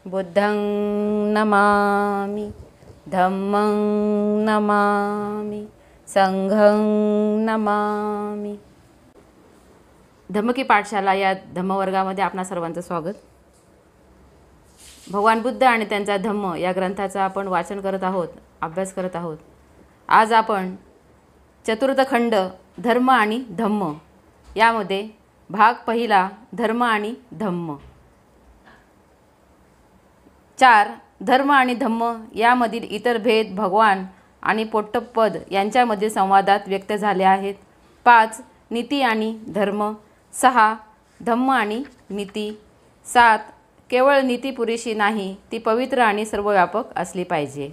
बुद्धं नमामि, धम्मं नमामि, संघं नमामि। धम्म की पाठशाला या धम्मवर्गामध्ये आपणा सर्वांचं स्वागत। भगवान बुद्ध आणि त्यांचा धम्म या ग्रंथाचा आपण वाचन करत आहोत, अभ्यास करत आहोत। आज आपण चतुर्थ खंड धर्म आणि धम्म यामध्ये भाग पहिला धर्म आणि धम्म 4 धर्म आणि धम्म यामधील इतर भेद भगवान आणि पोट्टप्पद यांच्यामधील संवादात व्यक्त झाले आहेत। 5 नीती आणि धर्म, 6 धम्म आणि नीती, 7 केवळ नीती पुरेशी नाही, ती पवित्र आणि सर्वव्यापक असली पाहिजे।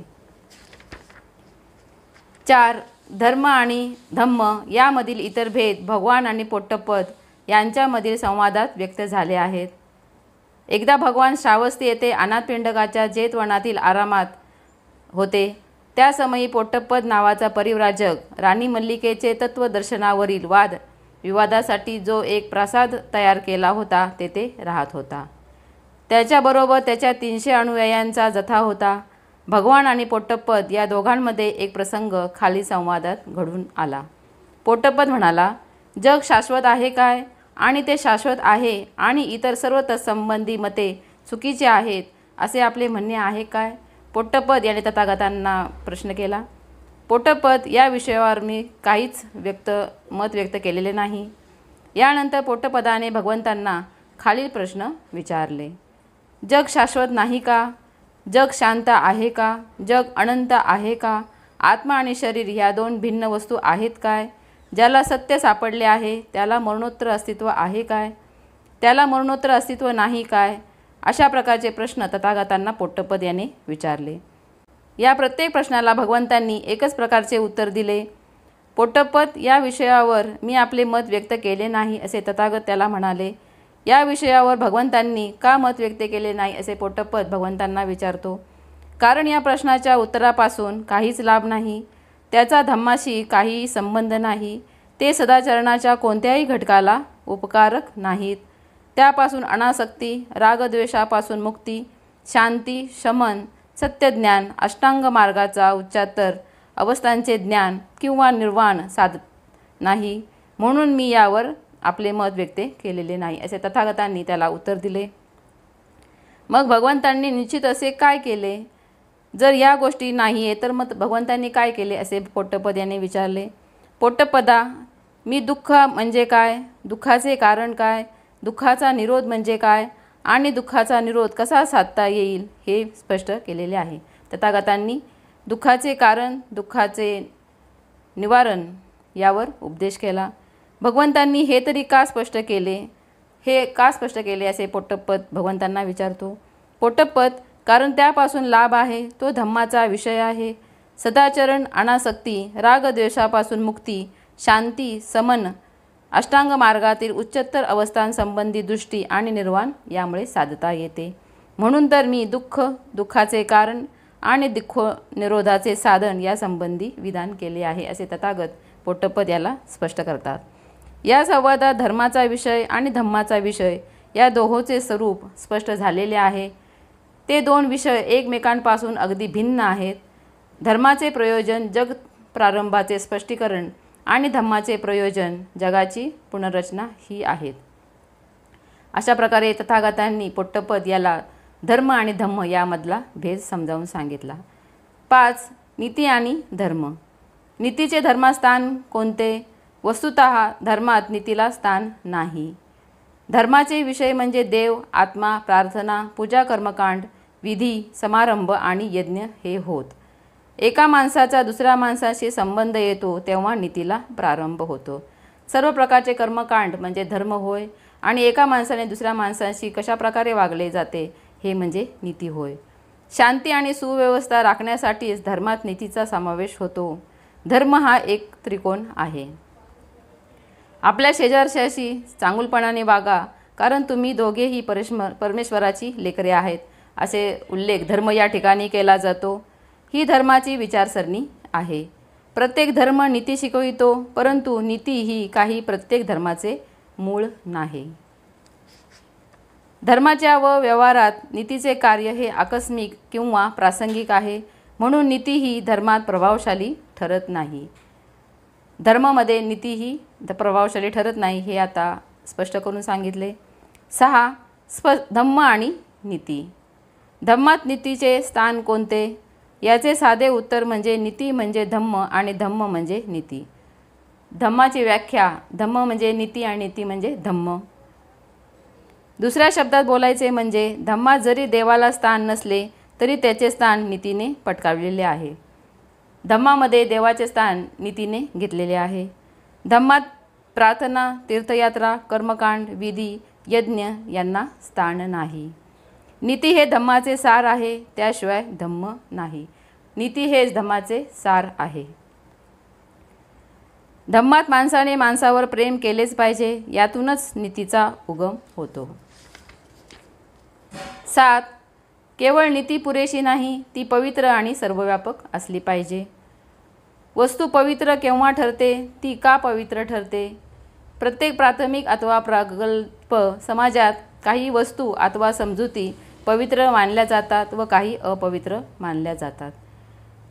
4 धर्म आणि धम्म यामधील इतर भेद भगवान आणि पोट्टप्पद यांच्यामधील संवादात व्यक्त झाले आहेत। एकदा भगवान श्रावस्ती येथे अनाथपिंडकाच्या जेतवनातील आरामात होते। त्या समयी पोट्टप्पद नावाचा परिव्राजक राणी मल्लिकेचे तत्वदर्शनावरील वाद विवादासाठी जो एक प्रासाद तयार केला होता तेथे राहत होता। त्याच्याबरोबर त्याच्या 300 अनुयायांचा जथा होता। भगवान आणि पोट्टप्पद या दोघांमध्ये एक प्रसंग खाली संवादात घडून आला। पोट्टप्पद म्हणाला, जग शाश्वत आहे काय? आणि ते शाश्वत आहे आणि इतर सर्व तत्संबंधी मते चुकीचे आहेत असे आपले म्हणणे आहे काय? पोट्टप्पद याने तथागतांना प्रश्न केला। पोट्टप्पद या विषयावर मी काहीच मत व्यक्त केलेले नाही। यानंतर पोट्टप्पदाने भगवंतांना खालील प्रश्न विचारले। जग शाश्वत नाही का? जग शांत आहे का? जग अनंत आहे का? आत्मा आणि शरीर ह्या 2 भिन्न वस्तू आहेत काय? ज्याला सत्य सापडले आहे त्याला मरणोत्तर अस्तित्व आहे काय? त्याला मरणोत्तर अस्तित्व नाही काय? अशा प्रकारचे प्रश्न तथागतांना पोट्टप्पद याने विचारले। या प्रत्येक प्रश्नाला भगवंतांनी एकच प्रकारचे उत्तर दिले। पोट्टप्पद या विषयावर मी आपले मत व्यक्त केले नाही असे तथागत त्याला म्हणाले। या विषयावर भगवंतांनी का मत व्यक्त केले नाही असे पोट्टप्पद भगवंतांना विचारतो। कारण या प्रश्नाच्या उत्तरापासून काहीच लाभ नाही, त्याचा धम्माशी काहीही संबंध नाही, ते सदाचरणाच्या कोणत्याही घटकाला उपकारक नाहीत। त्यापासून अनासक्ती, रागद्वेषापासून मुक्ती, शांती, शमन, सत्यज्ञान, अष्टांग मार्गाचा उच्चात्तर अवस्थांचे ज्ञान किंवा निर्वाण साधत नाही, म्हणून मी यावर आपले मत व्यक्त केलेले नाही असे तथागतांनी त्याला उत्तर दिले। मग भगवंतांनी निश्चित असे काय केले? जर या गोष्टी नाही आहे तर मग भगवंतांनी काय केले असे पोट्टप्पद याने विचारले। पोट्टप्पदा, मी दुःख म्हणजे काय? दुःखाचे कारण काय? दुःखाचा निरोध म्हणजे काय? आणि दुःखाचा निरोध कसा साधता येईल हे स्पष्ट केलेले आहे। तथागतांनी दुःखाचे कारण, दुःखाचे निवारण यावर उपदेश केला। भगवंतांनी हे तरी का स्पष्ट केले? हे का स्पष्ट केले असे पोट्टप्पद भगवंतांना विचारतो। पोट्टप्पद, कारण त्यापासून लाभ आहे, तो धम्माचा विषय आहे। सदाचरण, अनासक्ती, रागद्वेषापासून मुक्ती, शांती, समन, अष्टांग मार्गातील उच्चतर अवस्थांसंबंधी दृष्टी आणि निर्वाण यामुळे साधता येते। म्हणून तर मी दुःख, दुःखाचे कारण आणि दुःख निरोधाचे साधन या संबंधी विधान केले आहे असे तथागत पोट्टप्पद याला स्पष्ट करतात। या संवादात धर्माचा विषय आणि धम्माचा विषय या दोहोंचे स्वरूप स्पष्ट झालेले आहे। ते 2 विषय एकमेकांपासून अगदी भिन्न आहेत। धर्माचे प्रयोजन जग प्रारंभाचे स्पष्टीकरण आणि धम्माचे प्रयोजन जगाची पुनर्रचना ही आहेत। अशा प्रकारे तथागतांनी पोट्टप्पद याला धर्म आणि धम्म यामधला भेद समजावून सांगितला। 5 नीती आणि धर्म। नीतीचे धर्मस्थान कोणते? वस्तुतः धर्मात नीतीला स्थान नाही। धर्माचे विषय म्हणजे देव, आत्मा, प्रार्थना, पूजा, कर्मकांड, विधी, समारंभ आणि यज्ञ हे होत। एका माणसाचा दुसऱ्या माणसाशी संबंध येतो तेव्हा नीतीला प्रारंभ होतो। सर्व प्रकारचे कर्मकांड म्हणजे धर्म होय आणि एका माणसाने दुसऱ्या माणसाशी कशा प्रकारे वागले जाते हे म्हणजे नीती होय। शांती आणि सुव्यवस्था राखण्यासाठीच धर्मात नीतीचा समावेश होतो। धर्म हा एक त्रिकोण आहे। आपल्या शेजारच्याशी चांगुलपणाने वागा, कारण तुम्ही दोघेही परमेश्वराची लेकरे आहेत असे उल्लेख धर्म या ठिकाणी केला जातो। ही धर्माची विचारसरणी आहे। प्रत्येक धर्म नीती शिकवितो, परंतु नीती ही काही प्रत्येक धर्माचे मूळ नाही। धर्माच्या व व्यवहारात नीतीचे कार्य हे आकस्मिक किंवा प्रासंगिक आहे, म्हणून नीती ही धर्मात प्रभावशाली ठरत नाही. धर्मामध्ये नीती ही प्रभावशाली ठरत नाही हे आता स्पष्ट करून सांगितले. 6. धम्म आणि नीती. धम्मात नीतीचे स्थान कोणते? याचे साधे उत्तर म्हणजे नीती म्हणजे धम्म आणि धम्म म्हणजे नीती. धम्माची व्याख्या: धम्म म्हणजे नीती आणि नीती म्हणजे धम्म. दुसऱ्या शब्दात बोलायचे म्हणजे धम्मात जरी देवाला स्थान नसले तरी त्याचे स्थान नीतीने पटकावलेले आहे. धम्मामध्ये देवाचे स्थान नीतीने घेतलेले आहे. धम्मात प्रार्थना, तीर्थयात्रा, कर्मकांड, विधी, यज्ञ यांना स्थान नाही. नीती हे धम्माचे सार आहे, त्याशिवाय धम्म नाही. नीती हेच धम्माचे सार आहे. धम्मात माणसाने माणसावर प्रेम केलेच पाहिजे, यातूनच नीतीचा उगम होतो. 7. केवळ नीती पुरेशी नाही, ती पवित्र आणि सर्वव्यापक असली पाहिजे. वस्तू पवित्र केव्हा ठरते? ती का पवित्र ठरते? प्रत्येक प्राथमिक अथवा प्रगल्भ समाजात काही वस्तू अथवा समजुती पवित्र मानल्या जातात व काही अपवित्र मानल्या जातात.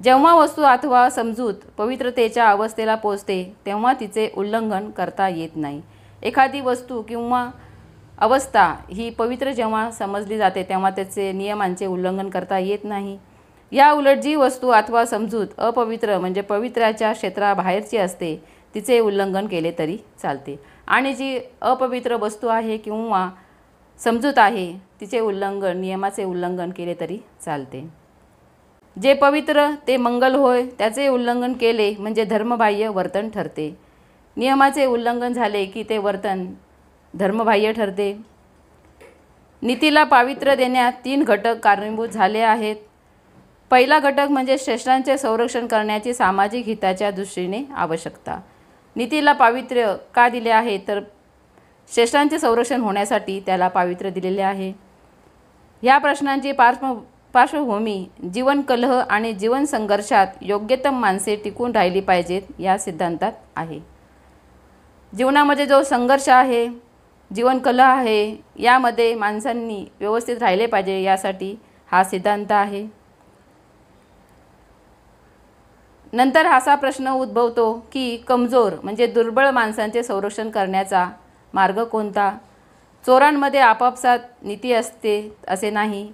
जेव्हा वस्तू अथवा समजूत पवित्रतेच्या अवस्थेला पोचते तेव्हा तिचे उल्लंघन करता येत नाही. एखादी वस्तू किंवा अवस्था ही पवित्र जेव्हा समजली जाते तेव्हा त्याचे नियमांचे उल्लंघन करता येत नाही. या उलट जी वस्तू अथवा समजूत अपवित्र म्हणजे पवित्राच्या क्षेत्राबाहेरची असते तिचे उल्लंघन केले तरी चालते, आणि जी अपवित्र वस्तू आहे किंवा समजूत आहे तिचे उल्लंघन, नियमाचे उल्लंघन केले तरी चालते. जे पवित्र ते मंगल होय, त्याचे उल्लंघन केले म्हणजे धर्मबाह्य वर्तन ठरते. नियमाचे उल्लंघन झाले की ते वर्तन धर्मबाह्य ठरते. नीतीला पावित्र्य देण्यात 3 घटक कारणीभूत झाले आहेत. पहिला घटक म्हणजे श्रेष्ठांचे संरक्षण करण्याची सामाजिक हिताच्या दृष्टीने आवश्यकता. नीतीला पावित्र्य का दिले आहे तर श्रेष्ठांचे संरक्षण होण्यासाठी त्याला पावित्र्य दिलेले आहे. ह्या प्रश्नांची पार्श्वभूमी जीवन कलह आणि जीवन संघर्षात योग्यतम माणसे टिकून राहिली पाहिजेत या सिद्धांतात आहे. जीवनामध्ये जो संघर्ष आहे, जीवन कलह आहे, यामध्ये माणसांनी व्यवस्थित राहिले पाहिजे यासाठी हा सिद्धांत आहे. नंतर असा प्रश्न उद्भवतो की कमजोर म्हणजे दुर्बळ माणसांचे संरक्षण करण्याचा मार्ग कोणता? चोरांमध्ये आपापसात नीती असते असे नाही.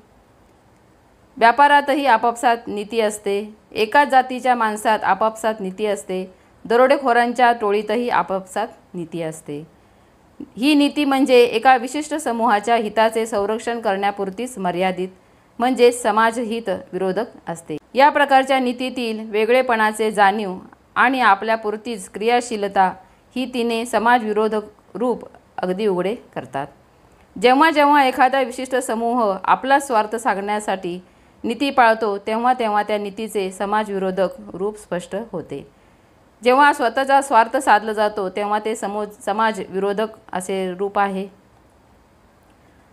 व्यापारातही आपापसात नीती असते. एकाच जातीच्या माणसात आपापसात नीती असते. दरोडेखोरांच्या टोळीतही आपापसात नीती असते. ही नीती म्हणजे एका विशिष्ट समूहाच्या हिताचे संरक्षण करण्यापुरतीच मर्यादित म्हणजे समाजहित विरोधक असते. या प्रकारच्या नीतीतील वेगळेपणाचे जाणीव आणि आपल्यापुरतीच क्रियाशीलता ही तिने समाजविरोधक रूप अगदी उघडे करतात. जेव्हा जेव्हा एखादा विशिष्ट समूह आपला स्वार्थ साधण्यासाठी नीती पाळतो तेव्हा तेव्हा त्या नीतीचे समाजविरोधक रूप स्पष्ट होते. जेव्हा स्वतःचा स्वार्थ साधला जातो तेव्हा ते समाजविरोधक असे रूप आहे.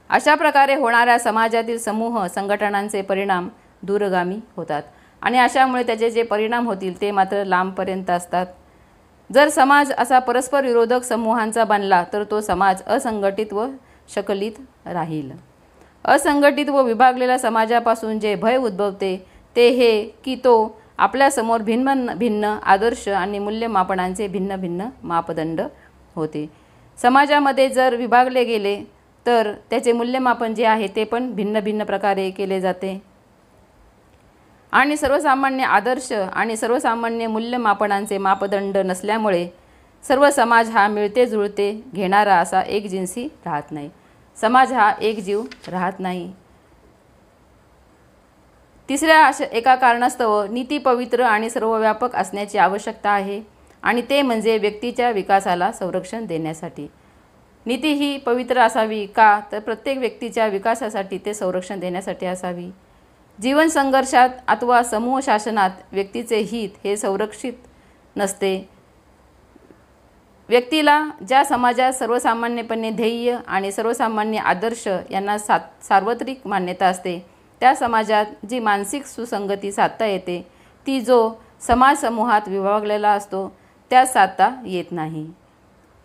अशा प्रकारे होणाऱ्या समाजातील समूह संघटनांचे परिणाम दूरगामी होतात आणि अशामुळे त्याचे जे परिणाम होतील ते मात्र लांबपर्यंत असतात. जर समाज असा परस्पर विरोधक समूहांचा बनला तर तो समाज असंघटित व शकलित राहील. असंघटित व विभागलेल्या समाजापासून जे भय उद्भवते ते हे की तो आपल्यासमोर भिन्न भिन्न आदर्श आणि मूल्यमापनांचे भिन्न भिन्न मापदंड होते. समाजामध्ये जर विभागले गेले तर त्याचे मूल्यमापन जे आहे ते पण भिन्न भिन्न प्रकारे केले जाते आणि सर्वसामान्य आदर्श आणि सर्वसामान्य मूल्यमापनांचे मापदंड नसल्यामुळे सर्व समाज हा मिळते जुळते घेणारा असा एकजिन्सी राहत नाही. समाज हा एकजीव राहत नाही. तिसऱ्या एका कारणास्तव नीती पवित्र आणि सर्वव्यापक असण्याची आवश्यकता आहे आणि ते म्हणजे व्यक्तीच्या विकासाला संरक्षण देण्यासाठी. नीती ही पवित्र असावी का तर प्रत्येक व्यक्तीच्या विकासासाठी ते संरक्षण देण्यासाठी असावी. जीवन संघर्षात अथवा समूह शासनात व्यक्तीचे हित हे संरक्षित नसते. व्यक्तीला ज्या समाजात सर्वसामान्यपणे ध्येय आणि सर्वसामान्य आदर्श यांना सार्वत्रिक मान्यता असते त्या समाजात जी मानसिक सुसंगती साधता येते ती जो समाज समूहात विभागलेला असतो त्यात साधता येत नाही.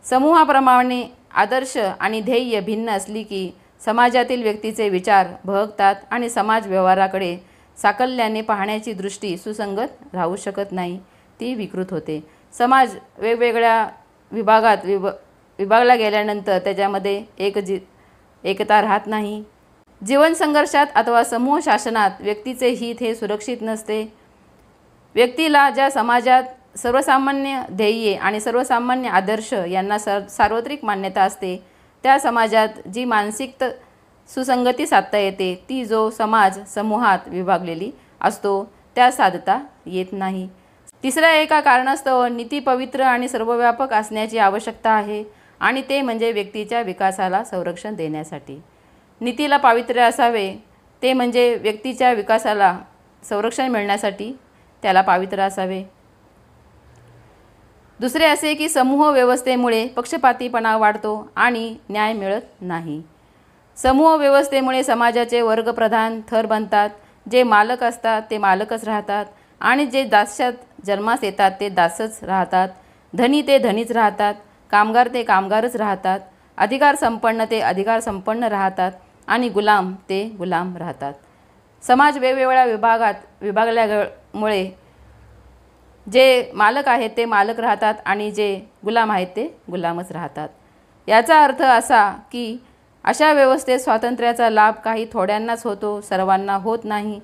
समूहाप्रमाणे आदर्श आणि ध्येय भिन्न असली की समाजातील व्यक्तीचे विचार बहकतात आणि समाज व्यवहाराकडे साकल्याने पाहण्याची दृष्टी सुसंगत राहू शकत नाही, ती विकृत होते. समाज वेगवेगळ्या विभागात विभागला गेल्यानंतर त्याच्यामध्ये एकता राहत नाही. जीवन संघर्षात अथवा समूह शासनात व्यक्तीचे हित हे सुरक्षित नसते. व्यक्तीला ज्या समाजात सर्वसामान्य ध्येये आणि सर्वसामान्य आदर्श यांना सार्वत्रिक मान्यता असते, त्या समाजात जी मानसिक सुसंगती साधता येते ती जो समाज समूहात विभागलेली असतो त्या साधता येत नाही. तिसऱ्या एका कारणास्तव नीती पवित्र आणि सर्वव्यापक असण्याची आवश्यकता आहे आणि ते म्हणजे व्यक्तीच्या विकासाला संरक्षण देण्यासाठी. नीतीला पावित्र्य असावे ते म्हणजे व्यक्तीच्या विकासाला संरक्षण मिळण्यासाठी त्याला पावित्र्य असावे. दुसरे असे की समूह व्यवस्थेमुळे पक्षपातीपणा वाढतो आणि न्याय मिळत नाही. समूह व्यवस्थेमुळे समाजाचे वर्गप्रधान थर बनतात. जे मालक असतात ते मालकच राहतात आणि जे दास्यात जन्मास येतात ते दासच राहतात. धनी ते धनीच राहतात. कामगार ते कामगारच राहतात. अधिकार संपन्न ते अधिकार संपन्न राहतात आणि गुलाम ते गुलाम राहतात. समाज वेगवेगळ्या विभागात विभागल्यामुळे जे मालक आहेत ते मालक राहतात आणि जे गुलाम आहेत ते गुलामच राहतात. याचा अर्थ असा की अशा व्यवस्थेत स्वातंत्र्याचा लाभ काही थोड्यांनाच होतो, सर्वांना होत नाही.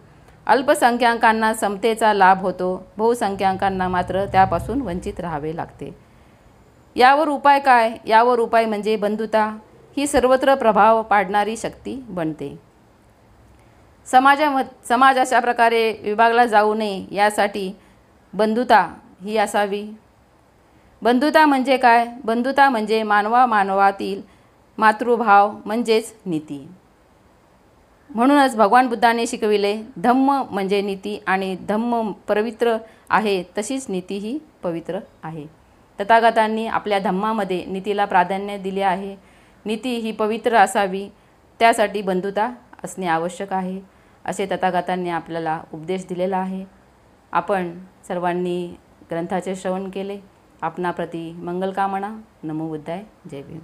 अल्पसंख्याकांना समतेचा लाभ होतो, बहुसंख्याकांना मात्र त्यापासून वंचित राहावे लागते. यावर उपाय काय? यावर उपाय म्हणजे बंधुता ही सर्वत्र प्रभाव पाडणारी शक्ती बनते. समाज अशा प्रकारे विभागला जाऊ नये यासाठी बंधुता ही असावी. बंधुता म्हणजे काय? बंधुता म्हणजे मानवातील मातृभाव म्हणजेच नीती. म्हणूनच भगवान बुद्धाने शिकविले, धम्म म्हणजे नीती आणि धम्म पवित्र आहे तशीच नीती ही पवित्र आहे. तथागतांनी आपल्या धम्मामध्ये नीतीला प्राधान्य दिले आहे. नीती ही पवित्र असावी त्यासाठी बंधुता असणे आवश्यक आहे असे तथागतांनी आपल्याला उपदेश दिलेला आहे. आपण सर्वांनी ग्रंथाचे श्रवण केले. आपणाप्रती मंगलकामना. नमो बुद्धाय. जय भीम.